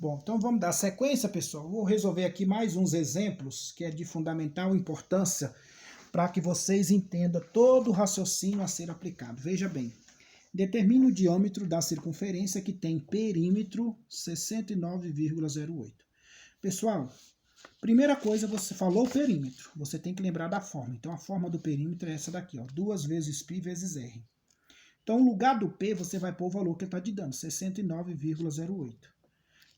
Bom, então vamos dar sequência, pessoal. Vou resolver aqui mais uns exemplos que é de fundamental importância para que vocês entendam todo o raciocínio a ser aplicado. Veja bem, determine o diâmetro da circunferência que tem perímetro 69,08. Pessoal, primeira coisa, você falou o perímetro, você tem que lembrar da forma. Então a forma do perímetro é essa daqui, ó, 2 vezes π vezes r. Então no lugar do P você vai pôr o valor que ele está te dando, 69,08.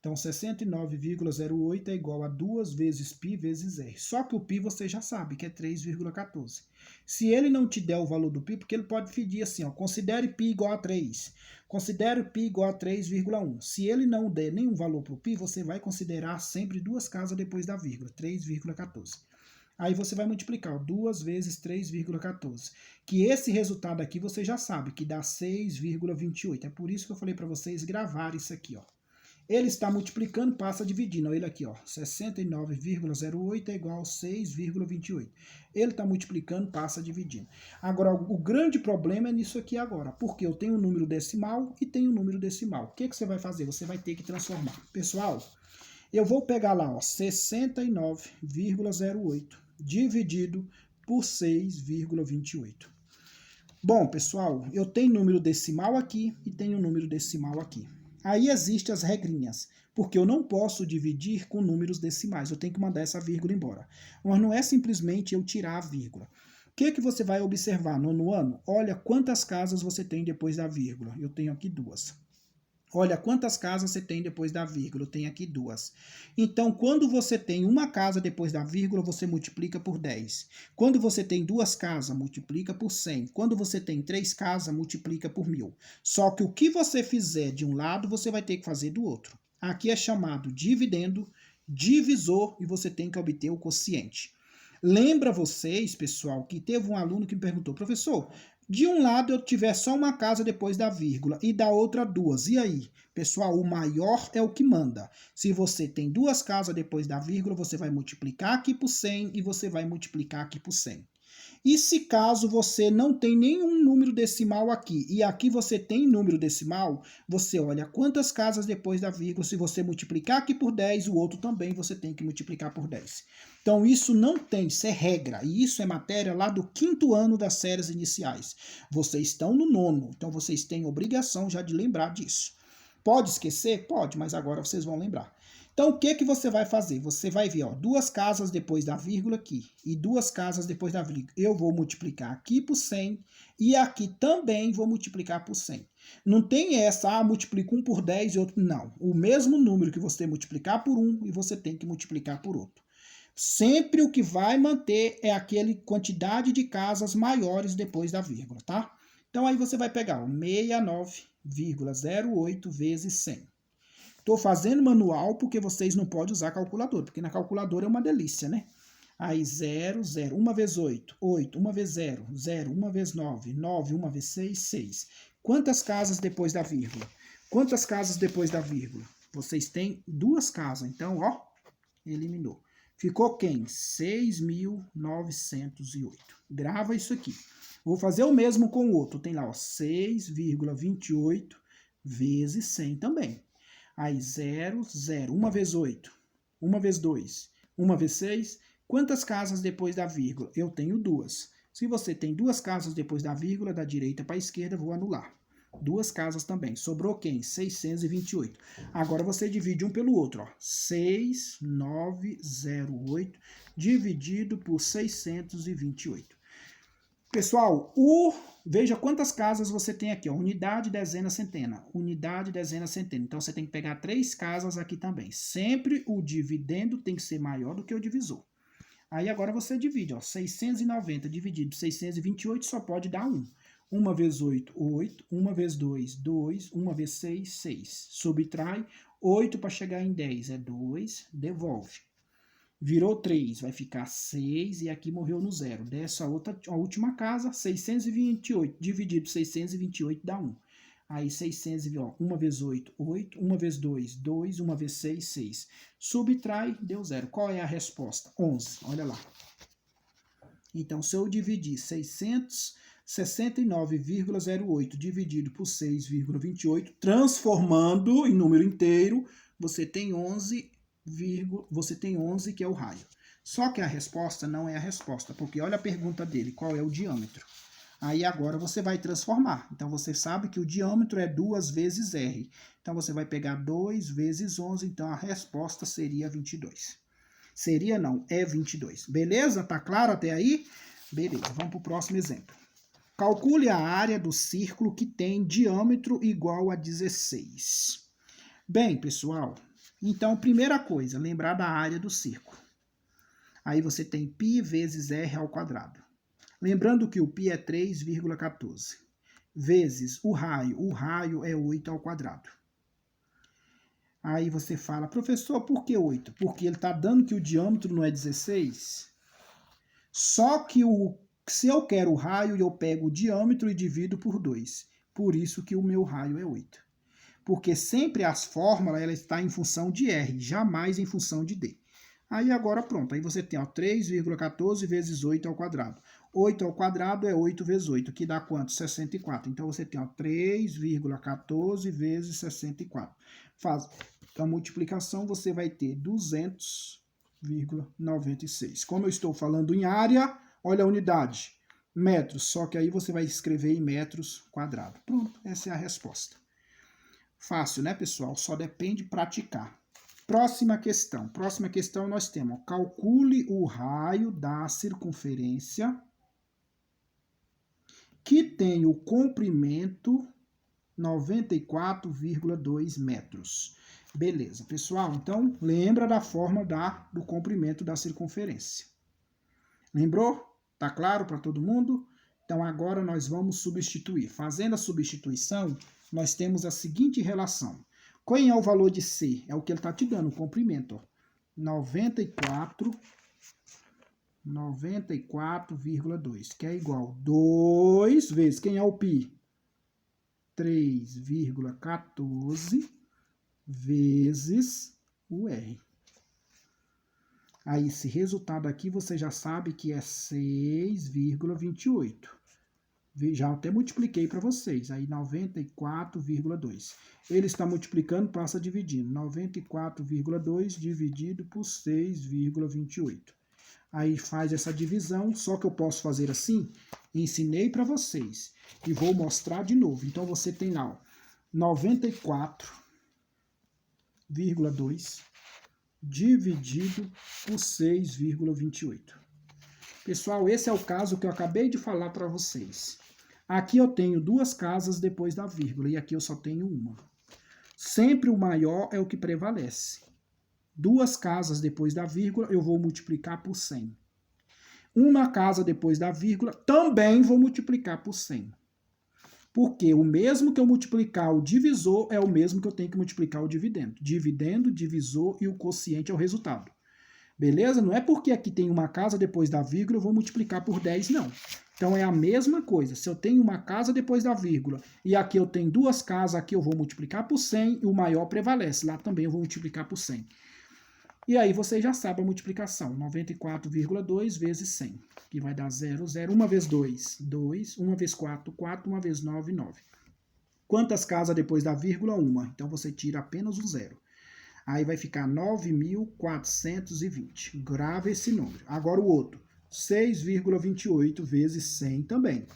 Então, 69,08 é igual a 2 vezes π vezes r. Só que o π você já sabe que é 3,14. Se ele não te der o valor do π, porque ele pode pedir assim, ó, considere π igual a 3. Considere π igual a 3,1. Se ele não der nenhum valor para o π, você vai considerar sempre duas casas depois da vírgula, 3,14. Aí você vai multiplicar, ó, 2 vezes 3,14. Que esse resultado aqui você já sabe, que dá 6,28. É por isso que eu falei para vocês gravar isso aqui, ó. Ele está multiplicando, passa dividindo. Olha ele aqui, ó, 69,08 é igual a 6,28. Ele está multiplicando, passa dividindo. Agora, o grande problema é nisso aqui agora, porque eu tenho um número decimal e tenho um número decimal. O que você vai fazer? Você vai ter que transformar. Pessoal, eu vou pegar lá, ó, 69,08 dividido por 6,28. Bom, pessoal, eu tenho número decimal aqui e tenho número decimal aqui. Aí existem as regrinhas, porque eu não posso dividir com números decimais, eu tenho que mandar essa vírgula embora. Mas não é simplesmente eu tirar a vírgula. O que você vai observar no ano? Olha quantas casas você tem depois da vírgula. Eu tenho aqui duas. Olha quantas casas você tem depois da vírgula, eu tenho aqui duas. Então, quando você tem uma casa depois da vírgula, você multiplica por 10. Quando você tem duas casas, multiplica por 100. Quando você tem 3 casas, multiplica por 1000. Só que o que você fizer de um lado, você vai ter que fazer do outro. Aqui é chamado dividendo, divisor, e você tem que obter o quociente. Lembra vocês, pessoal, que teve um aluno que me perguntou, professor, de um lado eu tiver só uma casa depois da vírgula e da outra duas. E aí? Pessoal, o maior é o que manda. Se você tem duas casas depois da vírgula, você vai multiplicar aqui por 100 e você vai multiplicar aqui por 100. E se caso você não tem nenhum número decimal aqui e aqui você tem número decimal, você olha quantas casas depois da vírgula, se você multiplicar aqui por 10, o outro também você tem que multiplicar por 10. Então isso não tem, isso é regra, e isso é matéria lá do 5º ano das séries iniciais. Vocês estão no 9º, então vocês têm obrigação já de lembrar disso. Pode esquecer? Pode, mas agora vocês vão lembrar. Então, o que você vai fazer? Você vai ver, ó, duas casas depois da vírgula aqui e duas casas depois da vírgula. Eu vou multiplicar aqui por 100 e aqui também vou multiplicar por 100. Não tem essa, multiplica um por 10 e outro. Não. O mesmo número que você multiplicar por um e você tem que multiplicar por outro. Sempre o que vai manter é aquela quantidade de casas maiores depois da vírgula, tá? Então, aí você vai pegar ó, 69,08 vezes 100. Estou fazendo manual porque vocês não podem usar calculadora, porque na calculadora é uma delícia, né? Aí 0, 0, 1 vezes 8, 8, 1 vezes 0, 0, 1 vezes 9, 9, 1 vezes 6, 6. Quantas casas depois da vírgula? Quantas casas depois da vírgula? Vocês têm duas casas, então, ó, eliminou. Ficou quem? 6.908. Grava isso aqui. Vou fazer o mesmo com o outro. Tem lá, ó, 6,28 vezes 100 também. Aí 0, 0, 1 vezes 8, 1 vezes 2, 1 vezes 6. Quantas casas depois da vírgula? Eu tenho duas. Se você tem duas casas depois da vírgula, da direita para a esquerda, vou anular. Duas casas também. Sobrou quem? 628. Agora você divide um pelo outro. Ó. 6,908 dividido por 628. Pessoal, veja quantas casas você tem aqui, ó, unidade, dezena, centena, unidade, dezena, centena. Então, você tem que pegar 3 casas aqui também. Sempre o dividendo tem que ser maior do que o divisor. Aí, agora você divide, ó, 690 dividido por 628 só pode dar 1. 1 vezes 8, 8. 1 vezes 2, 2. 1 vezes 6, 6. Subtrai 8 para chegar em 10, é 2, devolve. Virou 3, vai ficar 6 e aqui morreu no 0. Dessa outra, a última casa, 628 dividido por 628 dá 1. Aí 600, ó, 1 vezes 8, 8. 1 vezes 2, 2. 1 vezes 6, 6. Subtrai, deu 0. Qual é a resposta? 11, olha lá. Então, se eu dividir 669,08 dividido por 6,28, transformando em número inteiro, você tem 11, você tem 11 que é o raio. Só que a resposta não é a resposta, porque olha a pergunta dele, qual é o diâmetro? Aí agora você vai transformar. Então você sabe que o diâmetro é 2 vezes R. Então você vai pegar 2 vezes 11, então a resposta seria 22. Seria não, é 22. Beleza? Tá claro até aí? Beleza, vamos para o próximo exemplo. Calcule a área do círculo que tem diâmetro igual a 16. Bem, pessoal, então primeira coisa, lembrar da área do círculo. Aí você tem π vezes R ao quadrado. Lembrando que o π é 3,14. Vezes o raio é 8 ao quadrado. Aí você fala, professor, por que 8? Porque ele está dando que o diâmetro não é 16. Só que se eu quero o raio, eu pego o diâmetro e divido por 2. Por isso que o meu raio é 8. Porque sempre as fórmulas ela está em função de R, jamais em função de D. Aí agora pronto, aí você tem 3,14 vezes 8 ao quadrado. 8 ao quadrado é 8 vezes 8, que dá quanto? 64. Então você tem 3,14 vezes 64. Faz a multiplicação, você vai ter 200,96. Como eu estou falando em área, olha a unidade, metros, só que aí você vai escrever em metros quadrados. Pronto, essa é a resposta. Fácil, né, pessoal? Só depende de praticar. Próxima questão. Próxima questão nós temos, calcule o raio da circunferência que tem o comprimento 94,2 metros. Beleza, pessoal? Então, lembra da forma do comprimento da circunferência. Lembrou? Tá claro para todo mundo? Então, agora nós vamos substituir. Fazendo a substituição, nós temos a seguinte relação. Qual é o valor de C? É o que ele está te dando, o comprimento. 94,2, que é igual 2 vezes, quem é o π? 3,14 vezes o R. Aí, esse resultado aqui, você já sabe que é 6,28. Já até multipliquei para vocês. Aí, 94,2. Ele está multiplicando, passa dividindo. 94,2 dividido por 6,28. Aí, faz essa divisão, só que eu posso fazer assim. Ensinei para vocês. E vou mostrar de novo. Então, você tem lá, ó, 94,2 dividido por 6,28. Pessoal, esse é o caso que eu acabei de falar para vocês. Aqui eu tenho duas casas depois da vírgula e aqui eu só tenho uma. Sempre o maior é o que prevalece. Duas casas depois da vírgula eu vou multiplicar por 100. Uma casa depois da vírgula também vou multiplicar por 100. Porque o mesmo que eu multiplicar o divisor é o mesmo que eu tenho que multiplicar o dividendo. Dividendo, divisor e o quociente é o resultado. Beleza? Não é porque aqui tem uma casa depois da vírgula eu vou multiplicar por 10, não. Então é a mesma coisa. Se eu tenho uma casa depois da vírgula e aqui eu tenho duas casas, aqui eu vou multiplicar por 100 e o maior prevalece. Lá também eu vou multiplicar por 100. E aí você já sabe a multiplicação. 94,2 vezes 100. Que vai dar 0, 0. 1 vezes 2, 2. 1 vezes 4, 4. 1 vezes 9, 9. Quantas casas depois da vírgula? 1. Então você tira apenas o 0. Aí vai ficar 9.420. Grava esse número. Agora o outro. 6,28 vezes 100 também.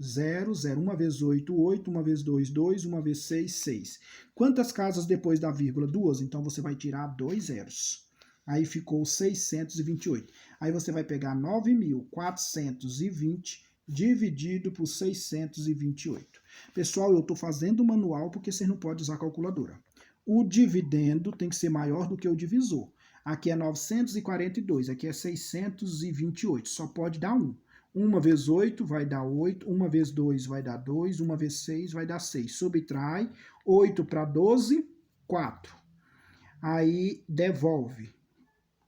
0, 0. 1 vezes 8, 8. 1 vezes 2, 2. 1 vezes 6, 6. Quantas casas depois da vírgula? 2. Então você vai tirar 2 zeros. Aí ficou 628. Aí você vai pegar 9.420 dividido por 628. Pessoal, eu estou fazendo o manual porque vocês não podem usar a calculadora. O dividendo tem que ser maior do que o divisor. Aqui é 942, aqui é 628. Só pode dar 1. 1 vezes 8 vai dar 8. 1 vezes 2 vai dar 2. 1 vezes 6 vai dar 6. Subtrai. 8 para 12, 4. Aí devolve.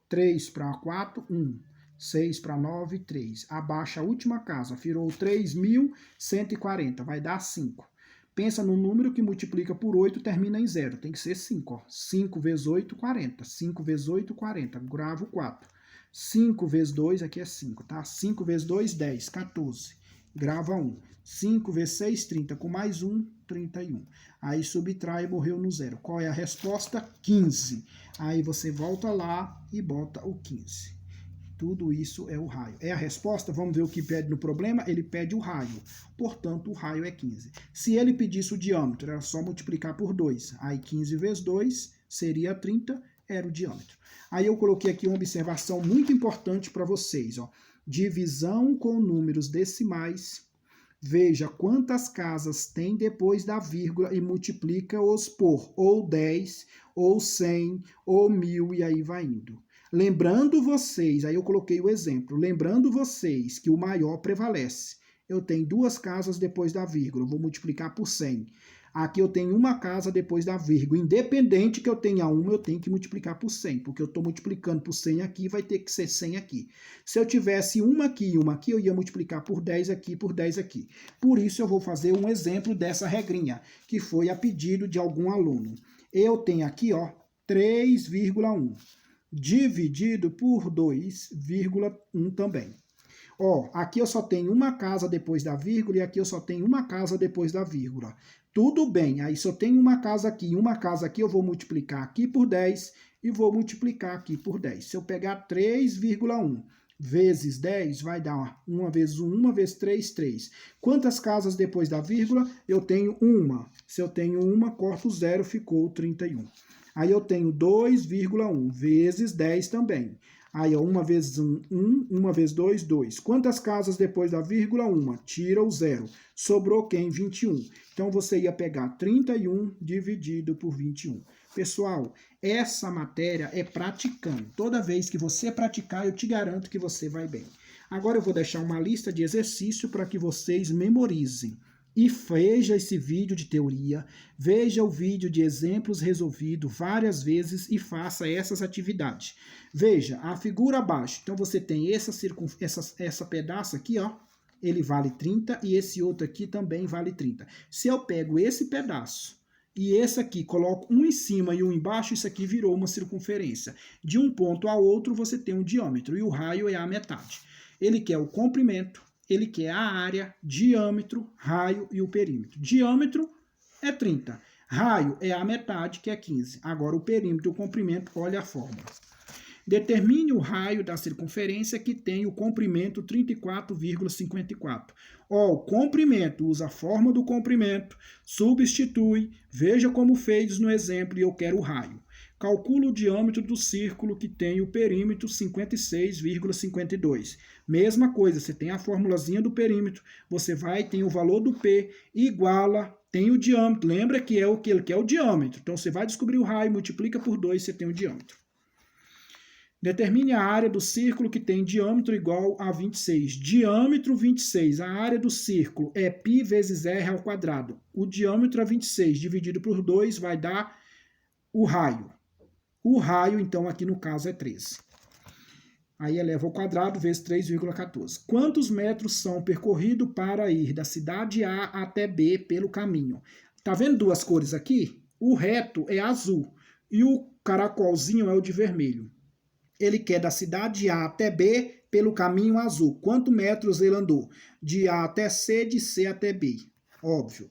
3 para 4, 1. 6 para 9, 3. Abaixa a última casa. Virou 3.140. Vai dar 5. Pensa no número que multiplica por 8 termina em 0. Tem que ser 5. Ó. 5 vezes 8, 40. 5 vezes 8, 40. Gravo 4. 5 vezes 2, aqui é 5, tá? 5 vezes 2, 10. 14. Grava 1. 5 vezes 6, 30. Com mais 1, 31. Aí subtrai e morreu no zero. Qual é a resposta? 15. Aí você volta lá e bota o 15. Tudo isso é o raio. É a resposta? Vamos ver o que pede no problema? Ele pede o raio. Portanto, o raio é 15. Se ele pedisse o diâmetro, era só multiplicar por 2. Aí 15 vezes 2 seria 30, era o diâmetro. Aí eu coloquei aqui uma observação muito importante para vocês. Ó. Divisão com números decimais. Veja quantas casas tem depois da vírgula e multiplica-os por ou 10, ou 100, ou 1000 e aí vai indo. Lembrando vocês, aí eu coloquei o exemplo, lembrando vocês que o maior prevalece. Eu tenho 2 casas depois da vírgula, eu vou multiplicar por 100. Aqui eu tenho uma casa depois da vírgula. Independente que eu tenha uma, eu tenho que multiplicar por 100, porque eu estou multiplicando por 100 aqui, vai ter que ser 100 aqui. Se eu tivesse uma aqui e uma aqui, eu ia multiplicar por 10 aqui, por 10 aqui. Por isso eu vou fazer um exemplo dessa regrinha, que foi a pedido de algum aluno. Eu tenho aqui, ó, 3,1 dividido por 2,1 também. Ó, aqui eu só tenho uma casa depois da vírgula e aqui eu só tenho uma casa depois da vírgula. Tudo bem, aí se eu tenho uma casa aqui e uma casa aqui, eu vou multiplicar aqui por 10 e vou multiplicar aqui por 10. Se eu pegar 3,1 vezes 10, vai dar 1 vezes 1, 1 vezes 3, 3. Quantas casas depois da vírgula? Eu tenho uma. Se eu tenho uma, corto o zero, ficou 31. Aí eu tenho 2,1 vezes 10 também. Aí, ó, 1 vezes 1, 1, 1 vezes 2, 2. Quantas casas depois da vírgula? 1. Tira o zero. Sobrou quem? 21. Então, você ia pegar 31 dividido por 21. Pessoal, essa matéria é praticando. Toda vez que você praticar, eu te garanto que você vai bem. Agora, eu vou deixar uma lista de exercício para que vocês memorizem. E veja esse vídeo de teoria, veja o vídeo de exemplos resolvido várias vezes e faça essas atividades. Veja, a figura abaixo, então você tem essa pedaço aqui, ó, ele vale 30 e esse outro aqui também vale 30. Se eu pego esse pedaço e esse aqui, coloco um em cima e um embaixo, isso aqui virou uma circunferência. De um ponto ao outro você tem um diâmetro e o raio é a metade. Ele quer o comprimento, ele quer a área, diâmetro, raio e o perímetro. Diâmetro é 30. Raio é a metade, que é 15. Agora, o perímetro e o comprimento, olha a fórmula. Determine o raio da circunferência que tem o comprimento 34,54. Ó, o comprimento, usa a forma do comprimento, substitui, veja como fez no exemplo e eu quero o raio. Calcula o diâmetro do círculo que tem o perímetro 56,52. Mesma coisa, você tem a formulazinha do perímetro, você vai, tem o valor do P, iguala, tem o diâmetro. Lembra que é o que ele quer, o diâmetro. Então, você vai descobrir o raio, multiplica por 2, você tem o diâmetro. Determine a área do círculo que tem diâmetro igual a 26. Diâmetro 26. A área do círculo é π vezes r ao quadrado. O diâmetro é 26. Dividido por 2 vai dar o raio. O raio, então, aqui no caso é 13. Aí eleva ao quadrado vezes 3,14. Quantos metros são percorridos para ir da cidade A até B pelo caminho? Tá vendo duas cores aqui? O reto é azul e o caracolzinho é o de vermelho. Ele quer da cidade A até B pelo caminho azul. Quantos metros ele andou? De A até C, de C até B. Óbvio.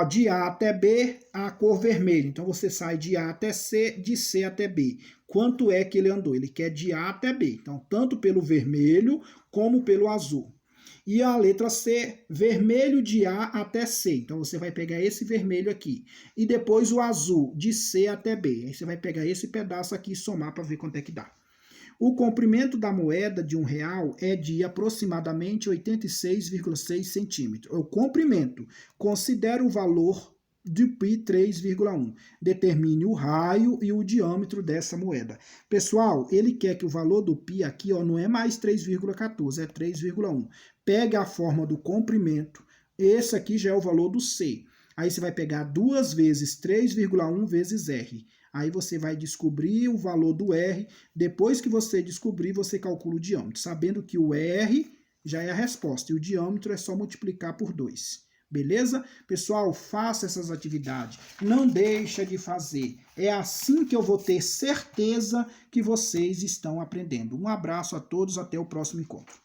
De A até B, a cor vermelha. Então, você sai de A até C, de C até B. Quanto é que ele andou? Ele quer de A até B. Então, tanto pelo vermelho como pelo azul. E a letra C, vermelho de A até C. Então, você vai pegar esse vermelho aqui. E depois o azul, de C até B. Aí você vai pegar esse pedaço aqui e somar para ver quanto é que dá. O comprimento da moeda de R$1 é de aproximadamente 86,6 centímetros. O comprimento, considera o valor de π 3,1. Determine o raio e o diâmetro dessa moeda. Pessoal, ele quer que o valor do π aqui ó, não é mais 3,14, é 3,1. Pega a forma do comprimento, esse aqui já é o valor do C. Aí você vai pegar 2 vezes 3,1 vezes R. Aí você vai descobrir o valor do R. Depois que você descobrir, você calcula o diâmetro. Sabendo que o R já é a resposta. E o diâmetro é só multiplicar por 2. Beleza? Pessoal, faça essas atividades. Não deixa de fazer. É assim que eu vou ter certeza que vocês estão aprendendo. Um abraço a todos. Até o próximo encontro.